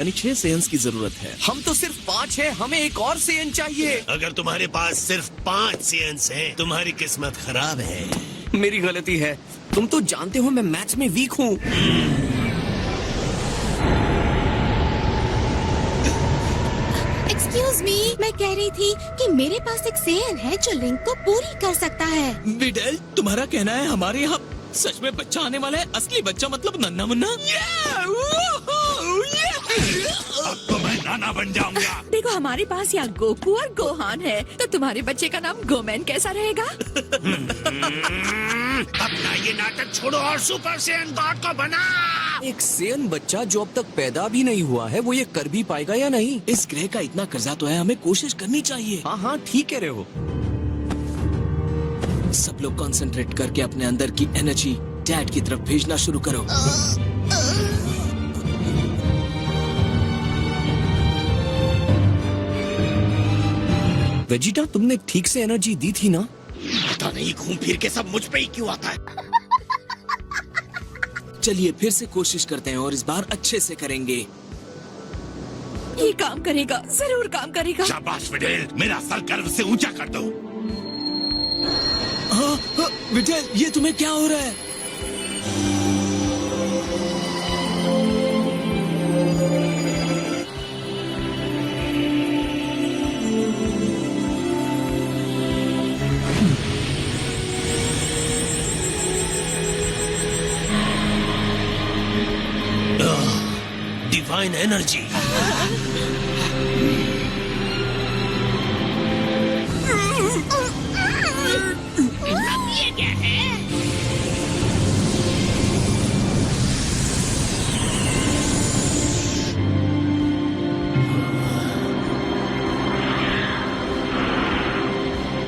यानी 6 सेयन्स की जरूरत है। हम तो सिर्फ 5 हैं, हमें एक और सेयन चाहिए। अगर तुम्हारे पास सिर्फ 5 सेयन्स हैं, तुम्हारी किस्मत खराब है। मेरी गलती है। तुम तो जानते हो मैं मैथ्स में वीक हूँ। एक्सक्यूज मी, मैं कह रही थी कि मेरे पास एक सेयन है जो लिंक को पूरी कर सकता है। विडेल, तुम्हारा कहना है हमारे यहाँ सच में बच्चा आने वाला है? असली बच्चा मतलब नन्ना मुन्ना? अब तो मैं नाना बन जाऊंगा। देखो हमारे पास यहाँ गोकू और गोहान है, तो तुम्हारे बच्चे का नाम गोमैन कैसा रहेगा? अपना ये नाटक छोड़ो और सुपर सेयन गॉड को बना। एक सेयन बच्चा जो अब तक पैदा भी नहीं हुआ है, वो ये कर भी पाएगा या नहीं? इस ग्रह का इतना कर्जा तो है, हमें कोशिश करनी चाहिए। हाँ हाँ ठीक कह रहे हो। सब लोग कंसंट्रेट करके अपने अंदर की एनर्जी डैड की तरफ भेजना शुरू करो। वेजिटा, तुमने ठीक से एनर्जी दी थी ना? पता नहीं घूम फिर के सब मुझ पे ही क्यों आता है। चलिए फिर से कोशिश करते हैं और इस बार अच्छे से करेंगे। ये काम करेगा, जरूर काम करेगा। शाबाश विडेल, मेरा सर गर्व से ऊंचा कर दो। हाँ, विडेल, ये तुम्हें क्या हो रहा है? Divine energy.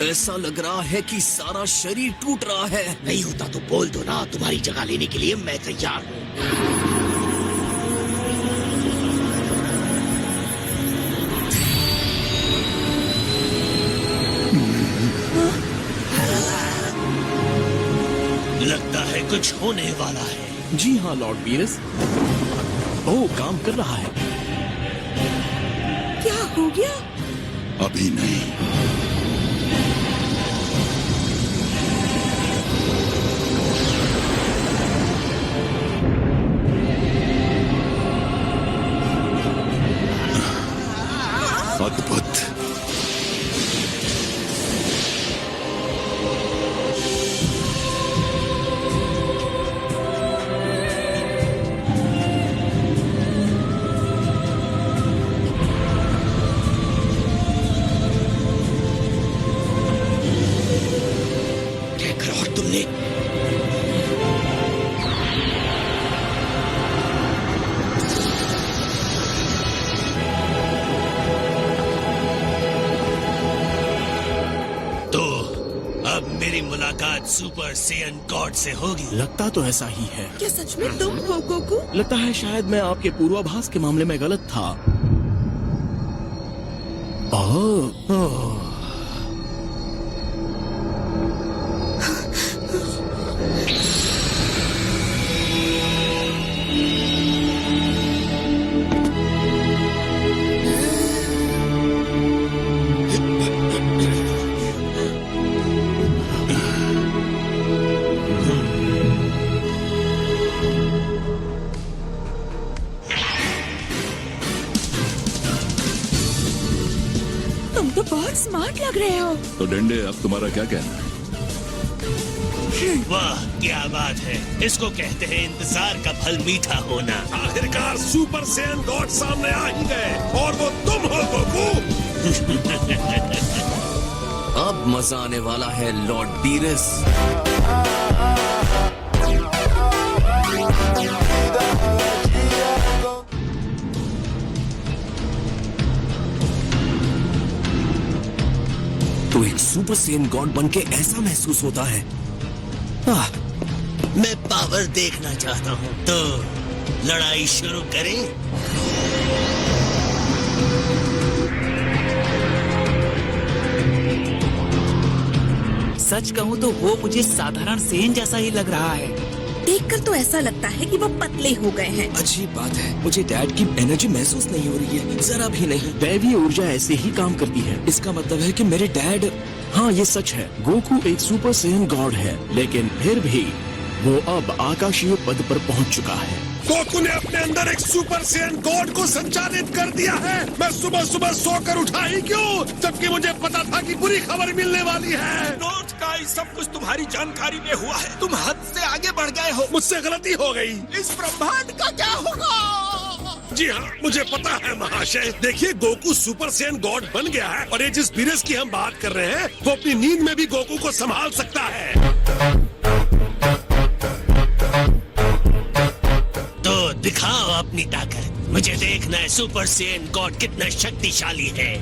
ऐसा लग रहा है कि सारा शरीर टूट रहा है। नहीं होता तो बोल दो ना, तुम्हारी जगह लेने के लिए मैं तैयार हूँ। लगता है कुछ होने वाला है। जी हाँ लॉर्ड वीरस, ओह काम कर रहा है। क्या हो गया? अभी नहीं। अद्भुत। तुमने तो अब मेरी मुलाकात सुपर सेयन गॉड से होगी। लगता तो ऐसा ही है। क्या सच में तुम हो गोकू? लगता है शायद मैं आपके पूर्वाभास के मामले में गलत था। ओह, तुम तो बहुत स्मार्ट लग रहे हो। तो डंडे, अब तुम्हारा क्या कहना है? वाह क्या बात है, इसको कहते हैं इंतजार का फल मीठा होना। आखिरकार सुपर सेयन गॉड सामने आ ही गए और वो तुम हो गोकू। अब मजा आने वाला है लॉर्ड बीरस। तो एक सुपर सेयन गॉड बनके ऐसा महसूस होता है। मैं पावर देखना चाहता हूँ, तो लड़ाई शुरू करें। सच कहूँ तो वो मुझे साधारण सेन जैसा ही लग रहा है। देखकर तो ऐसा लगता है कि वो पतले हो गए हैं। अजीब बात है, मुझे डैड की एनर्जी महसूस नहीं हो रही है, जरा भी नहीं। दैवीय ऊर्जा ऐसे ही काम करती है। इसका मतलब है कि मेरे डैड। हाँ, ये सच है। गोकू एक सुपर सेयन गॉड है, लेकिन फिर भी वो अब आकाशीय पद पर पहुंच चुका है। गोकू ने अपने अंदर एक सुपर सेयन गॉड को संचालित कर दिया है। मैं सुबह सुबह सोकर उठा ही क्यों, जबकि मुझे पता था कि बुरी खबर मिलने वाली है। नोट का सब कुछ तुम्हारी जानकारी में हुआ है। तुम हद से आगे बढ़ गए हो। मुझसे गलती हो गई। इस ब्रह्मांड का क्या होगा? जी हाँ, मुझे पता है महाशय। देखिए, गोकू सुपर सेयन गॉड बन गया है और ये जिस वीरस की हम बात कर रहे हैं वो अपनी नींद में भी गोकू को संभाल सकता है। तो दिखाओ अपनी ताकत। मुझे देखना है सुपर सेयन गॉड कितना शक्तिशाली है।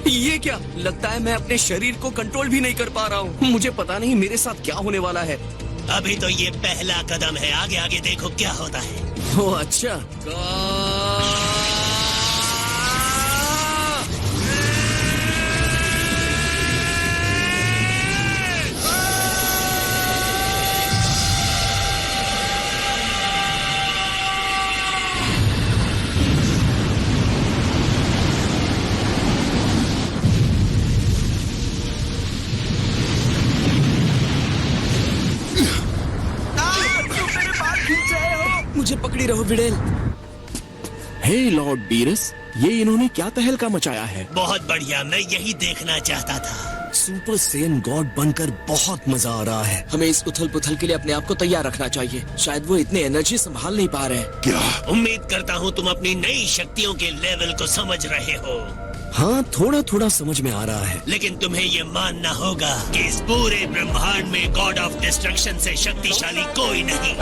ये क्या लगता है, मैं अपने शरीर को कंट्रोल भी नहीं कर पा रहा हूँ। मुझे पता नहीं मेरे साथ क्या होने वाला है। अभी तो ये पहला कदम है, आगे आगे देखो क्या होता है। ओह अच्छा। मुझे पकड़ी रहो विडेल। हे लॉर्ड बीरस, ये इन्होंने क्या तहलका मचाया है? बहुत बढ़िया, मैं यही देखना चाहता था। सुपर सेयन गॉड बनकर बहुत मजा आ रहा है। हमें इस उथल पुथल के लिए अपने आप को तैयार रखना चाहिए। शायद वो इतने एनर्जी संभाल नहीं पा रहे हैं। क्या? उम्मीद करता हूँ तुम अपनी नई शक्तियों के लेवल को समझ रहे हो। हाँ, थोड़ा थोड़ा समझ में आ रहा है। लेकिन तुम्हें ये मानना होगा कि इस पूरे ब्रह्मांड में गॉड ऑफ डिस्ट्रक्शन से शक्तिशाली कोई नहीं।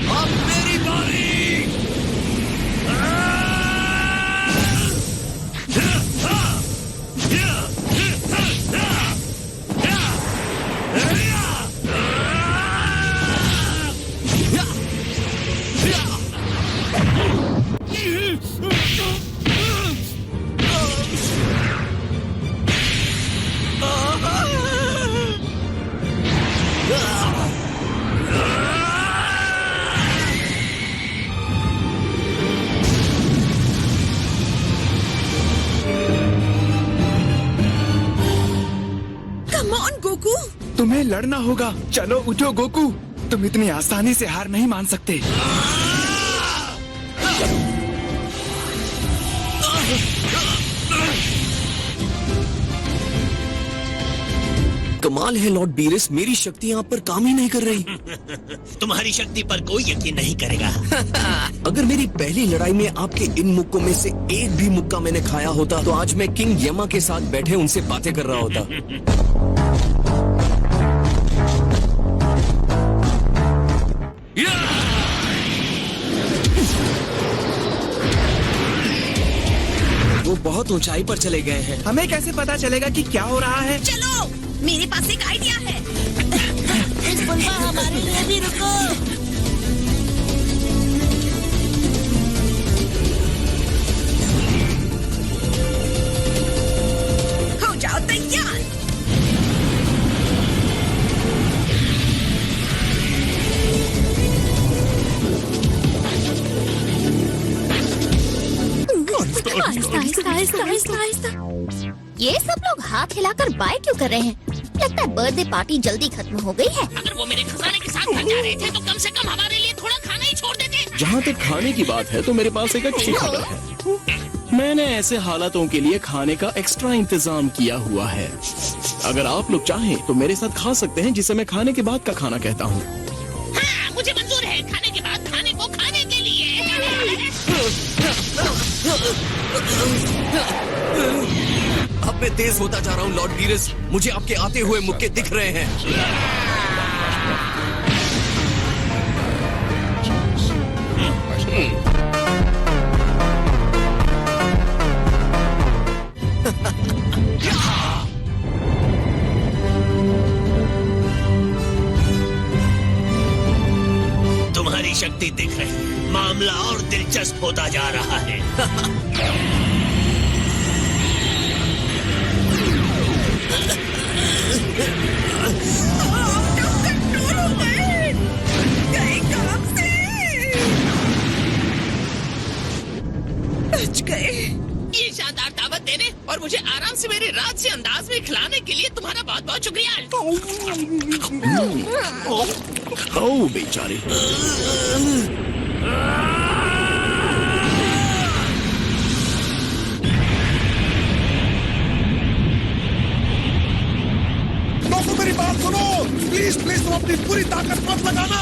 अब मेरी बारी। Come on Goku. तुम्हें लड़ना होगा। चलो उठो गोकू, तुम इतनी आसानी से हार नहीं मान सकते। कमाल है लॉर्ड बीरस, मेरी शक्ति यहाँ पर काम ही नहीं कर रही। तुम्हारी शक्ति पर कोई यकीन नहीं करेगा। अगर मेरी पहली लड़ाई में आपके इन मुक्कों में से एक भी मुक्का मैंने खाया होता तो आज मैं किंग यमा के साथ बैठे उनसे बातें कर रहा होता। वो बहुत ऊंचाई पर चले गए हैं। हमें कैसे पता चलेगा कि क्या हो रहा है? चलो, मेरे पास एक आइडिया है। इस बुलबा हमारे लिए भी रुको। हो जाओ तैयार। आहिस्ता आहिस्ता आहिस्ता आहिस्ता। ये सब लोग हाथ हिलाकर बाय क्यों कर रहे हैं? लगता है बर्थडे पार्टी जल्दी खत्म हो गई है। अगर वो मेरे खजाने के साथ जा रहे थे तो कम से कम हमारे लिए थोड़ा खाना ही छोड़ देते। जहाँ तक खाने की बात है तो मेरे पास एक अच्छी खबर है। मैंने ऐसे हालातों के लिए खाने का एक्स्ट्रा इंतजाम किया हुआ है। अगर आप लोग चाहें तो मेरे साथ खा सकते हैं, जिसे मैं खाने के बाद का खाना कहता हूँ। हाँ, मुझे मंजूर है। खाने के बाद खाने को खाने के लिए। अब मैं तेज होता जा रहा हूँ लॉर्ड बीरस, मुझे आपके आते हुए मुक्के दिख रहे हैं। तुम्हारी शक्ति दिख रही है, मामला और दिलचस्प होता जा रहा है। से अंदाज में खिलाने के लिए तुम्हारा बहुत बहुत शुक्रिया। ओ बेचारे। गोकू मेरी बात सुनो, प्लीज प्लीज तुम अपनी पूरी ताकत मत लगाना।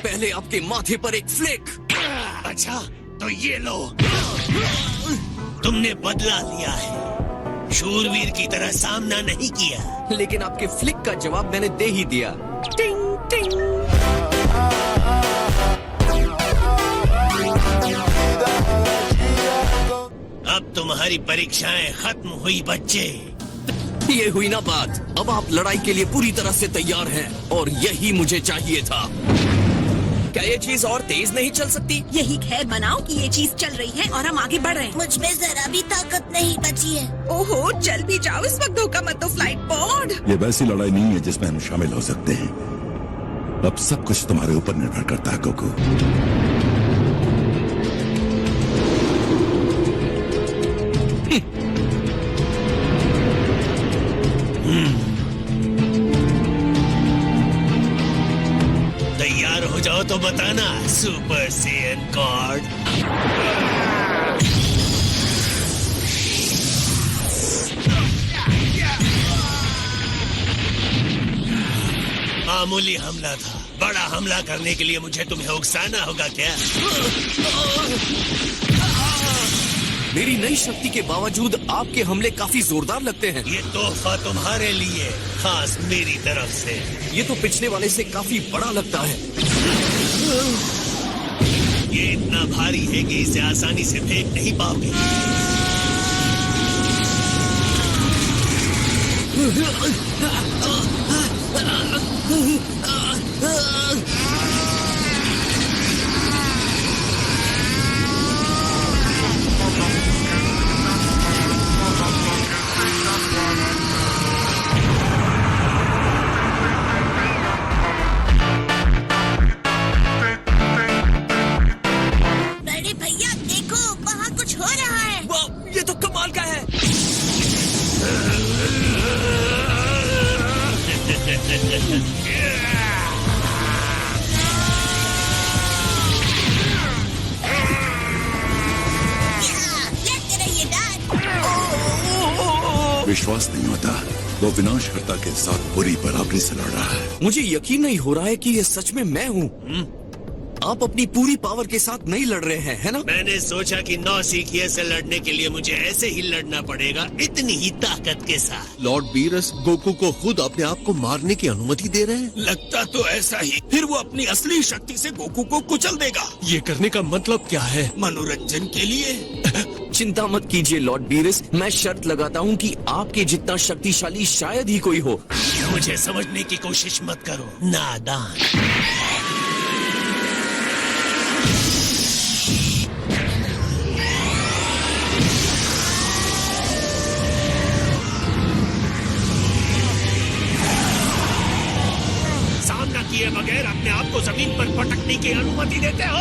पहले आपके माथे पर एक फ्लिक। अच्छा तो ये लो, तुमने बदला लिया है, शूरवीर की तरह सामना नहीं किया। लेकिन आपके फ्लिक का जवाब मैंने दे ही दिया। टिंग टिंग। अब तुम्हारी परीक्षाएं खत्म हुई बच्चे। ये हुई ना बात। अब आप लड़ाई के लिए पूरी तरह से तैयार हैं और यही मुझे चाहिए था। क्या ये चीज और तेज नहीं चल सकती? यही खैर बनाओ कि ये चीज चल रही है और हम आगे बढ़ रहे हैं। मुझ में जरा भी ताकत नहीं बची है। ओहो, चल भी जाओ, इस वक्त धोखा मत दो फ्लाइट बोर्ड। ये वैसी लड़ाई नहीं है जिसमें हम शामिल हो सकते हैं। अब सब कुछ तुम्हारे ऊपर निर्भर करता है गोकू। तैयार हो जाओ तो बताना सुपर सैयन गॉड। मामूली हमला था, बड़ा हमला करने के लिए मुझे तुम्हें उकसाना होगा क्या? मेरी नई शक्ति के बावजूद आपके हमले काफी जोरदार लगते हैं। ये तोहफा तुम्हारे लिए, खास मेरी तरफ से। ये तो पिछले वाले से काफी बड़ा लगता है। ये इतना भारी है कि इसे आसानी से फेंक नहीं पाओगे। बड़े भैया देखो, वहाँ कुछ हो रहा है। वाह, ये तो कमाल का है। लेते रहिए डैड। विश्वास नहीं होता, वो विनाशकर्ता के साथ पूरी बराबरी से लड़ रहा है। मुझे यकीन नहीं हो रहा है कि ये सच में मैं हूँ। आप अपनी पूरी पावर के साथ नहीं लड़ रहे हैं, है ना? मैंने सोचा कि नौसिखिए से लड़ने के लिए मुझे ऐसे ही लड़ना पड़ेगा, इतनी ही ताकत के साथ। लॉर्ड बीरस गोकू को खुद अपने आप को मारने की अनुमति दे रहे हैं। लगता तो ऐसा ही। फिर वो अपनी असली शक्ति से गोकू को कुचल देगा। ये करने का मतलब क्या है? मनोरंजन के लिए। चिंता मत कीजिए लॉर्ड बीरस, मैं शर्त लगाता हूँ कि आपके जितना शक्तिशाली शायद ही कोई हो। मुझे समझने की कोशिश मत करो, नादान। सामना किए बगैर अपने आप को जमीन पर पटकने की अनुमति देते हो?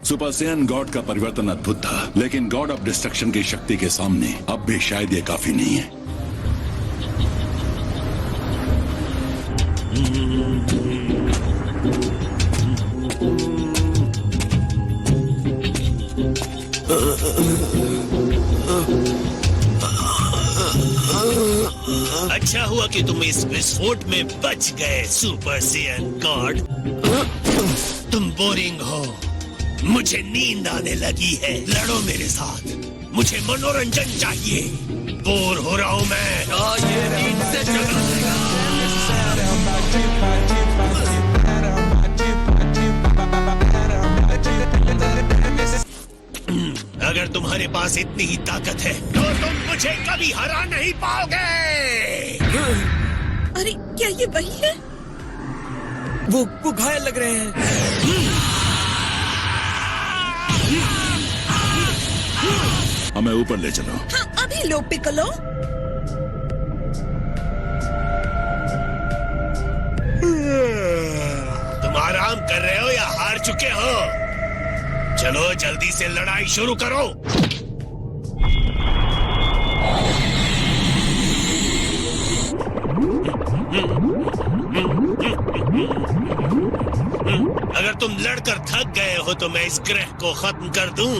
सुपर सैयन गॉड का परिवर्तन अद्भुत था, लेकिन गॉड ऑफ डिस्ट्रक्शन की शक्ति के सामने अब भी शायद ये काफी नहीं है। अच्छा हुआ कि तुम इस विस्फोट में बच गए सुपर सैयन गॉड। तुम बोरिंग हो, मुझे नींद आने लगी है। लड़ो मेरे साथ, मुझे मनोरंजन चाहिए। बोर हो रहा हूँ मैं। ये नींद से जगा देगा। अगर तुम्हारे पास इतनी ही ताकत है तो तुम मुझे कभी हरा नहीं पाओगे। अरे क्या ये वही है? वो घायल लग रहे हैं। हमें ऊपर ले चलो। हाँ अभी लो पिकोलो। तुम आराम कर रहे हो या हार चुके हो? चलो जल्दी से लड़ाई शुरू करो। अगर तुम लड़कर थक गए हो तो मैं इस ग्रह को खत्म कर दूं।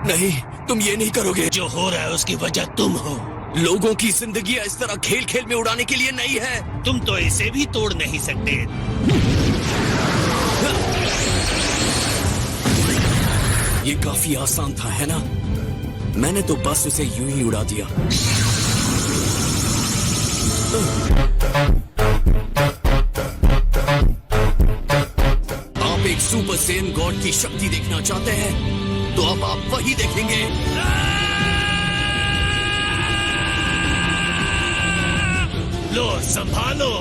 नहीं, तुम ये नहीं करोगे। जो हो रहा है उसकी वजह तुम हो। लोगों की जिंदगी इस तरह खेल खेल में उड़ाने के लिए नहीं है। तुम तो इसे भी तोड़ नहीं सकते। ये काफी आसान था, है ना? मैंने तो बस उसे यूं ही उड़ा दिया। आप एक सुपर सेन गॉड की शक्ति देखना चाहते हैं तो अब आप वही देखेंगे। लो संभालो।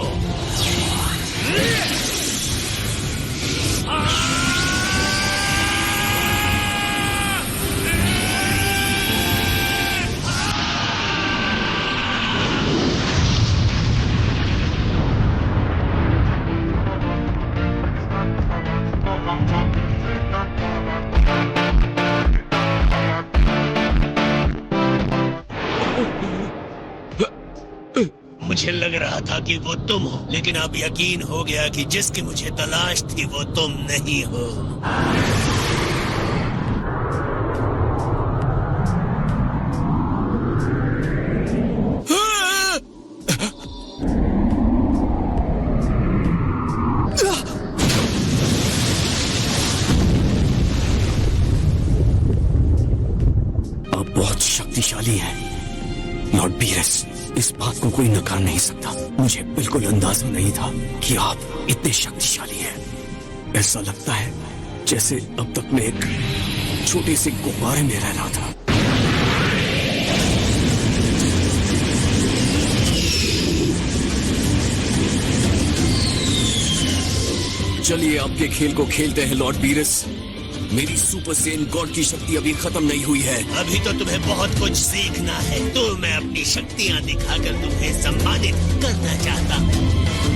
मुझे लग रहा था कि वो तुम हो, लेकिन अब यकीन हो गया कि जिसकी मुझे तलाश थी वो तुम नहीं हो। आप बहुत शक्तिशाली हैं, लॉर्ड बीरस। इस बात को कोई नकार नहीं सकता। मुझे बिल्कुल अंदाजा नहीं था कि आप इतने शक्तिशाली हैं। ऐसा लगता है जैसे अब तक मैं एक छोटे से गुब्बारे में रह रहा था। चलिए आपके खेल को खेलते हैं लॉर्ड बीरस। मेरी सुपर सेन गॉड की शक्ति अभी खत्म नहीं हुई है। अभी तो तुम्हें बहुत कुछ सीखना है। तो मैं अपनी शक्तियाँ दिखाकर तुम्हें सम्मानित करना चाहता हूँ।